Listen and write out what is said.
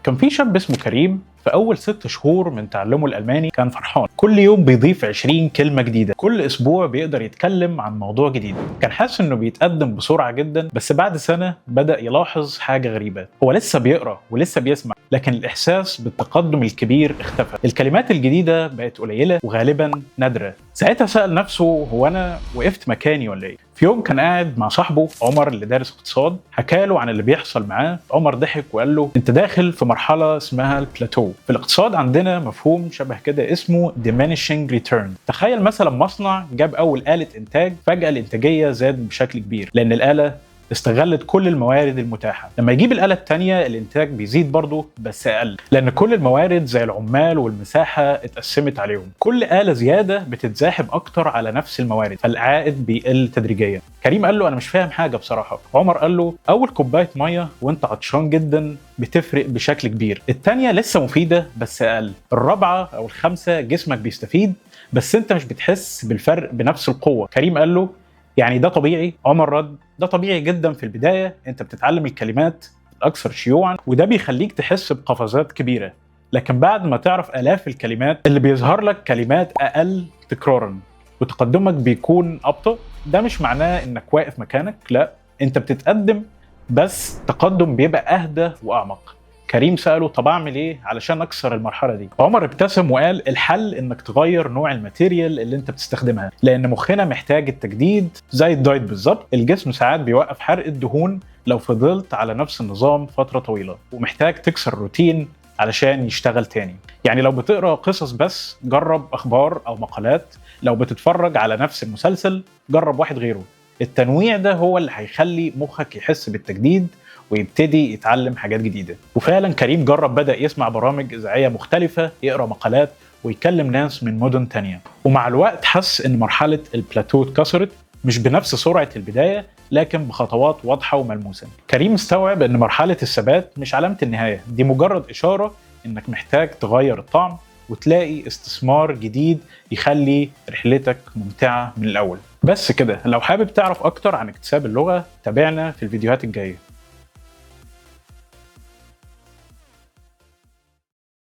كان في شاب اسمه كريم في أول 6 شهور من تعلمه الألماني كان فرحان، كل يوم بيضيف 20 كلمة جديدة، كل أسبوع بيقدر يتكلم عن موضوع جديد. كان حاسس إنه بيتقدم بسرعة جدا، بس بعد سنة بدأ يلاحظ حاجة غريبة. هو لسه بيقرأ ولسه بيسمع، لكن الإحساس بالتقدم الكبير اختفى. الكلمات الجديدة بقت قليلة وغالبا نادرة. ساعتها سأل نفسه، هو أنا وقفت مكاني ولا إيه؟ في يوم كان قاعد مع صاحبه عمر اللي دارس اقتصاد، حكاله عن اللي بيحصل معاه. عمر ضحك وقال له انت داخل في مرحله اسمها البلاتو. في الاقتصاد عندنا مفهوم شبه كده اسمه diminishing return. تخيل مثلا مصنع جاب اول آلة انتاج، فجأة الانتاجيه زاد بشكل كبير لان الآلة استغلت كل الموارد المتاحة. لما يجيب الآلة التانية الإنتاج بيزيد برضه بس أقل، لأن كل الموارد زي العمال والمساحة اتقسمت عليهم. كل آلة زيادة بتتزاحم أكتر على نفس الموارد، فالعائد بيقل تدريجيا. كريم قال له أنا مش فاهم حاجة بصراحة. عمر قال له أول كوباية مية وأنت عطشان جدا بتفرق بشكل كبير، التانية لسه مفيدة بس أقل، الرابعة أو الخامسة جسمك بيستفيد بس أنت مش بتحس بالفرق بنفس القوة. كريم قال له يعني ده طبيعي؟ عمر رد ده طبيعي جدا. في البداية انت بتتعلم الكلمات الأكثر شيوعا وده بيخليك تحس بقفزات كبيرة، لكن بعد ما تعرف آلاف الكلمات اللي بيظهر لك كلمات أقل تكرارا وتقدمك بيكون أبطأ. ده مش معناه انك واقف مكانك، لا، انت بتتقدم بس تقدم بيبقى أهدى وأعمق. كريم سأله طب أعمل إيه علشان أكسر المرحلة دي؟ عمر ابتسم وقال الحل إنك تغير نوع الماتيريال اللي أنت بتستخدمها، لأن مخنا محتاج التجديد زي الدايت بالظبط. الجسم ساعات بيوقف حرق الدهون لو فضلت على نفس النظام فترة طويلة، ومحتاج تكسر الروتين علشان يشتغل تاني. يعني لو بتقرأ قصص بس جرب أخبار أو مقالات، لو بتتفرج على نفس المسلسل جرب واحد غيره. التنويع ده هو اللي هيخلي مخك يحس بالتجديد ويبتدي يتعلم حاجات جديدة. وفعلا كريم جرب، بدأ يسمع برامج إذاعية مختلفة، يقرأ مقالات ويكلم ناس من مدن تانية. ومع الوقت حس إن مرحلة البلاتو اتكسرت، مش بنفس سرعة البداية لكن بخطوات واضحة وملموسة. كريم استوعب إن مرحلة الثبات مش علامة النهاية، دي مجرد إشارة إنك محتاج تغير الطعم وتلاقي استثمار جديد يخلي رحلتك ممتعة من الأول. بس كده، لو حابب تعرف أكتر عن اكتساب اللغة تابعنا في الفيديوهات الجاية.